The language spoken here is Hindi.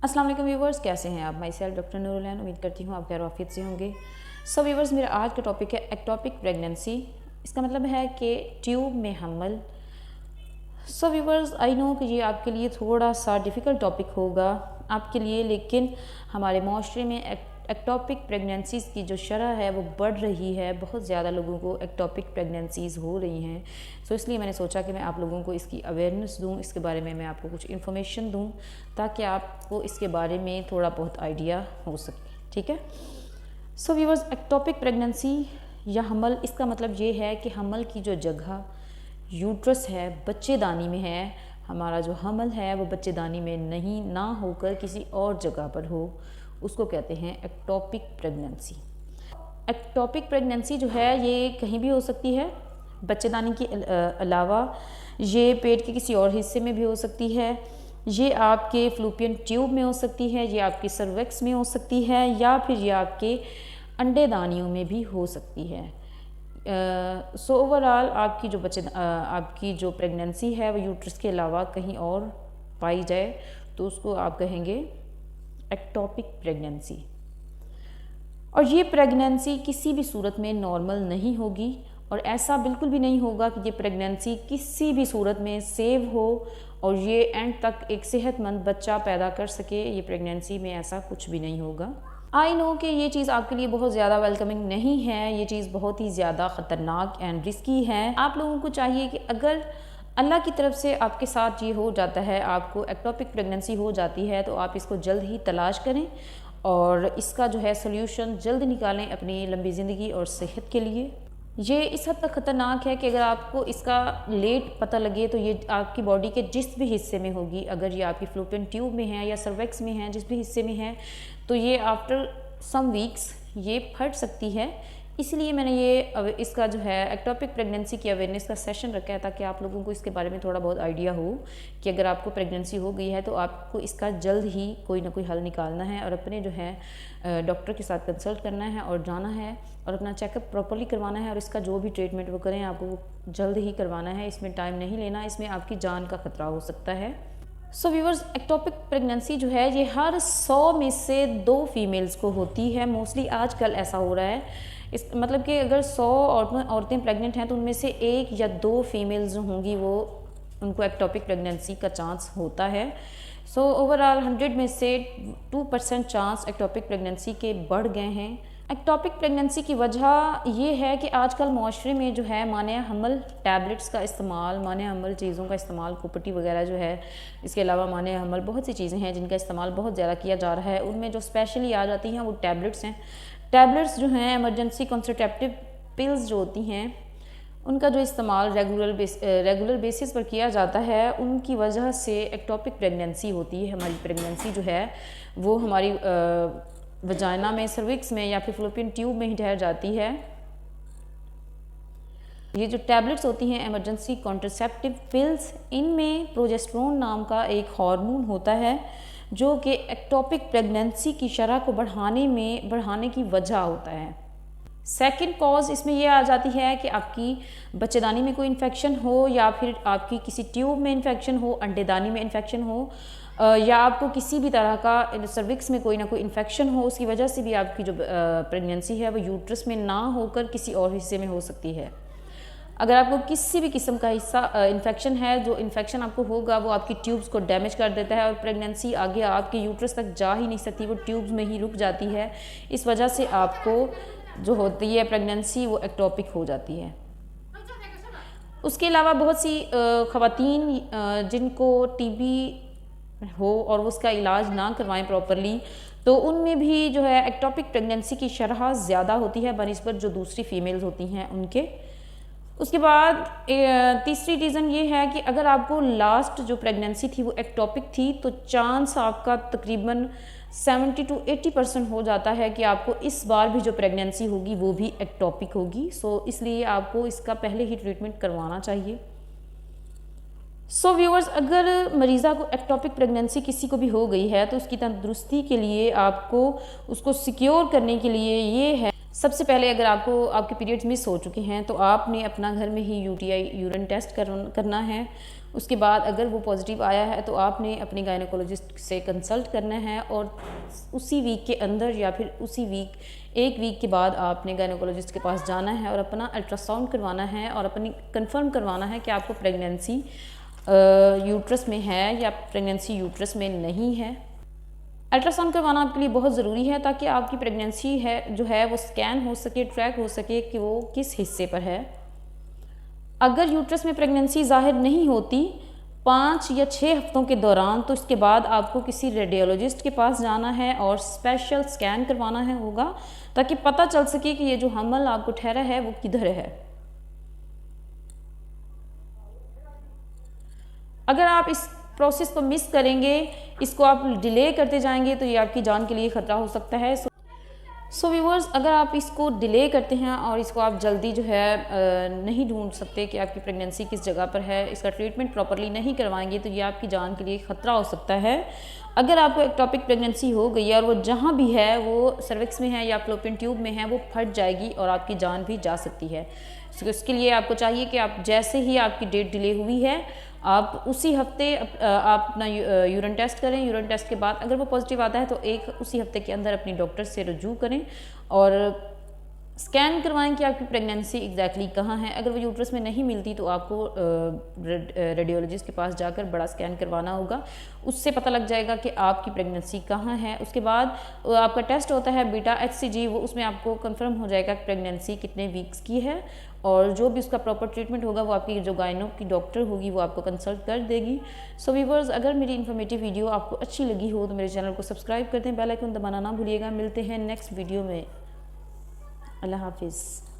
अस्सलाम वालेकुम व्यूवर्स, कैसे हैं आप? Myself doctor Noorulain. उम्मीद करती हूँ आप खैर आफियत से होंगे। सो व्यूवर्स, मेरा आज का टॉपिक है एक्टोपिक प्रेगनेंसी। इसका मतलब है कि ट्यूब में हमल। सो व्यूवर्स, आई नो कि ये आपके लिए थोड़ा सा डिफ़िकल्ट टॉपिक होगा आपके लिए, लेकिन हमारे माशरे में एक्टोपिक प्रेगनेंसीज़ की जो शरह है वो बढ़ रही है। बहुत ज़्यादा लोगों को एक्टोपिक प्रेगनेंसीज़ हो रही हैं। सो इसलिए मैंने सोचा कि मैं आप लोगों को इसकी अवेयरनेस दूँ, इसके बारे में मैं आपको कुछ इन्फॉर्मेशन दूँ ताकि आपको इसके बारे में थोड़ा बहुत आइडिया हो सके। ठीक है। सो व्यूअर्स, एक्टोपिक प्रेगनेंसी या हमल, इसका मतलब ये है कि हमल की जो जगह यूट्रस है, बच्चेदानी में है, हमारा जो हमल है वो बच्चेदानी में नहीं ना होकर किसी और जगह पर हो, उसको कहते हैं एक्टोपिक प्रेगनेंसी। एक्टोपिक प्रेगनेंसी जो है ये कहीं भी हो सकती है, बच्चेदानी के अलावा ये पेट के किसी और हिस्से में भी हो सकती है, ये आपके फ्लूपियन ट्यूब में हो सकती है, ये आपकी सर्विक्स में हो सकती है, या फिर ये आपके अंडेदानियों में भी हो सकती है। सो ओवरऑल आपकी जो प्रेगनेंसी है वो यूट्रस के अलावा कहीं और पाई जाए तो उसको आप कहेंगे एक्टोपिक प्रेगनेंसी। और ये प्रेगनेंसी किसी भी सूरत में नॉर्मल नहीं होगी, और ऐसा बिल्कुल भी नहीं होगा कि ये प्रेगनेंसी किसी भी सूरत में सेव हो और ये एंड तक एक सेहतमंद बच्चा पैदा कर सके। ये प्रेगनेंसी में ऐसा कुछ भी नहीं होगा। आई नो कि ये चीज़ आपके लिए बहुत ज़्यादा वेलकमिंग नहीं है, ये चीज़ बहुत ही ज़्यादा ख़तरनाक एंड रिस्की है। आप लोगों को चाहिए कि अगर अल्लाह की तरफ से आपके साथ ये हो जाता है, आपको एक्टोपिक प्रेगनेंसी हो जाती है, तो आप इसको जल्द ही तलाश करें और इसका जो है सोल्यूशन जल्द निकालें अपनी लंबी ज़िंदगी और सेहत के लिए। ये इस हद तक ख़तरनाक है कि अगर आपको इसका लेट पता लगे तो ये आपकी बॉडी के जिस भी हिस्से में होगी, अगर ये आपकी फ्लूपियन ट्यूब में है या सर्विक्स में है, जिस भी हिस्से में है, तो ये आफ्टर सम वीक्स ये फट सकती है। इसलिए मैंने ये इसका जो है एक्टोपिक प्रेगनेंसी की अवेयरनेस का सेशन रखा है ताकि आप लोगों को इसके बारे में थोड़ा बहुत आइडिया हो कि अगर आपको प्रेगनेंसी हो गई है तो आपको इसका जल्द ही कोई ना कोई हल निकालना है और अपने जो है डॉक्टर के साथ कंसल्ट करना है और जाना है और अपना चेकअप प्रॉपर्ली करवाना है, और इसका जो भी ट्रीटमेंट वो करें आपको वो जल्द ही करवाना है। इसमें टाइम नहीं लेना, इसमें आपकी जान का खतरा हो सकता है। सो व्यूअर्स, एक्टोपिक प्रेगनेंसी जो है ये हर 100 में से 2 फीमेल्स को होती है। मोस्टली आजकल ऐसा हो रहा है, इस मतलब कि अगर 100 औरतें प्रेग्नेंट हैं तो उनमें से 1 या 2 फीमेल्स जो होंगी वो उनको एक्टोपिक प्रेगनेंसी का चांस होता है। सो ओवरऑल 100 में से 2% चांस एक्टोपिक प्रेगनेंसी के बढ़ गए हैं। एक्टोपिक प्रेगनेंसी की वजह ये है कि आजकल माशरे में जो है माने हमल टैबलेट्स का इस्तेमाल, माने हमल चीज़ों का इस्तेमाल, कुपटी वगैरह जो है, इसके अलावा माने हमल बहुत सी चीज़ें हैं जिनका इस्तेमाल बहुत ज़्यादा किया जा रहा है। उनमें जो स्पेशली आ जाती हैं वो टैबलेट्स हैं। टैबलेट्स जो हैं, एमरजेंसी कॉन्ट्रासेप्टिव पिल्स जो होती हैं, उनका जो इस्तेमाल रेगुलर बेसिस पर किया जाता है, उनकी वजह से एक्टोपिक प्रेगनेंसी होती है। हमारी प्रेगनेंसी जो है वो हमारी वजाइना में, सर्विक्स में या फिर फ्लोपियन ट्यूब में ही ठहर जाती है। ये जो टैबलेट्स होती हैं एमरजेंसी कॉन्ट्रासेप्टिव पिल्स, इनमें प्रोजेस्टेरोन नाम का एक हार्मोन होता है जो कि एक्टोपिक प्रेगनेंसी की शरह को बढ़ाने की वजह होता है। सेकंड कॉज इसमें यह आ जाती है कि आपकी बच्चेदानी में कोई इन्फेक्शन हो, या फिर आपकी किसी ट्यूब में इन्फेक्शन हो, अंडेदानी में इन्फेक्शन हो, या आपको किसी भी तरह का सर्विक्स में कोई ना कोई इन्फेक्शन हो, उसकी वजह से भी आपकी जो प्रेगनेंसी है वो यूट्रस में ना होकर किसी और हिस्से में हो सकती है। अगर आपको किसी भी किस्म का हिस्सा इन्फेक्शन है, जो इन्फेक्शन आपको होगा वो आपकी ट्यूब्स को डैमेज कर देता है और प्रेगनेंसी आगे आपके यूट्रस तक जा ही नहीं सकती, वो ट्यूब्स में ही रुक जाती है। इस वजह से आपको जो होती है प्रेगनेंसी वो एक्टोपिक हो जाती है। उसके अलावा बहुत सी ख़वातीन जिनको टीबी हो और वो उसका इलाज ना करवाएं प्रॉपरली, तो उनमें भी जो है एक्टोपिक प्रेगनेंसी की शरह ज़्यादा होती है बनिस्बत जो दूसरी फीमेल्स होती हैं उनके। उसके बाद तीसरी रीज़न ये है कि अगर आपको लास्ट जो प्रेगनेंसी थी वो एक्टोपिक थी तो चांस आपका तकरीबन 70 to 80% हो जाता है कि आपको इस बार भी जो प्रेगनेंसी होगी वो भी एक्टोपिक होगी। सो इसलिए आपको इसका पहले ही ट्रीटमेंट करवाना चाहिए। सो व्यूअर्स, अगर मरीज़ा को एक्टोपिक प्रेगनेंसी किसी को भी हो गई है तो उसकी तंदुरुस्ती के लिए आपको उसको सिक्योर करने के लिए ये है, सबसे पहले अगर आपको आपके पीरियड्स मिस हो चुके हैं तो आपने अपना घर में ही यूटीआई यूरिन टेस्ट करना है। उसके बाद अगर वो पॉजिटिव आया है तो आपने अपने गायनेकोलॉजिस्ट से कंसल्ट करना है और उसी वीक के अंदर या फिर उसी वीक 1 वीक के बाद आपने गायनेकोलॉजिस्ट के पास जाना है और अपना अल्ट्रासाउंड करवाना है और अपनी कंफर्म करवाना है कि आपको प्रेगनेंसी यूट्रस में है या प्रेगनेंसी यूट्रस में नहीं है। अल्ट्रासाउंड करवाना आपके लिए बहुत ज़रूरी है ताकि आपकी प्रेगनेंसी है जो है वो स्कैन हो सके, ट्रैक हो सके कि वो किस हिस्से पर है। अगर यूट्रस में प्रेगनेंसी ज़ाहिर नहीं होती 5 या 6 हफ्तों के दौरान, तो इसके बाद आपको किसी रेडियोलॉजिस्ट के पास जाना है और स्पेशल स्कैन करवाना है होगा ताकि पता चल सके कि ये जो हमल आपको ठहरा है वो किधर है। अगर आप इस प्रोसेस को मिस करेंगे, इसको आप डिले करते जाएंगे तो ये आपकी जान के लिए ख़तरा हो सकता है। सो व्यूअर्स, अगर आप इसको डिले करते हैं और इसको आप जल्दी जो है नहीं ढूंढ सकते कि आपकी प्रेगनेंसी किस जगह पर है, इसका ट्रीटमेंट प्रॉपर्ली नहीं करवाएंगे तो ये आपकी जान के लिए ख़तरा हो सकता है। अगर आपको एक्टोपिक प्रेगनेंसी हो गई है और वो जहाँ भी है, वो सर्विक्स में है या फ्लोपियन ट्यूब में है, वो फट जाएगी और आपकी जान भी जा सकती है। तो इसके लिए आपको चाहिए कि आप जैसे ही आपकी डेट डिले हुई है, आप उसी हफ्ते आप अपना यूरिन टेस्ट करें। यूरिन टेस्ट के बाद अगर वो पॉजिटिव आता है तो उसी हफ्ते के अंदर अपनी डॉक्टर से रुजू करें और स्कैन करवाएं कि आपकी प्रेगनेंसी एग्जैक्टली कहाँ है। अगर वो यूट्रस में नहीं मिलती तो आपको रेडियोलॉजिस्ट के पास जाकर बड़ा स्कैन करवाना होगा, उससे पता लग जाएगा कि आपकी प्रेगनेंसी कहाँ है। उसके बाद आपका टेस्ट होता है बीटा HCG, वो उसमें आपको कंफर्म हो जाएगा कि प्रेगनेंसी कितने वीक्स की है और जो भी उसका प्रॉपर ट्रीटमेंट होगा वो आपकी जो गायनो की डॉक्टर होगी वो आपको कंसल्ट कर देगी। सो व्यूअर्स, अगर मेरी इन्फॉर्मेटिव वीडियो आपको अच्छी लगी हो तो मेरे चैनल को सब्सक्राइब कर दें, बेल आइकन दबाना ना भूलिएगा। मिलते हैं नेक्स्ट वीडियो में। अल्लाह हाफिज़।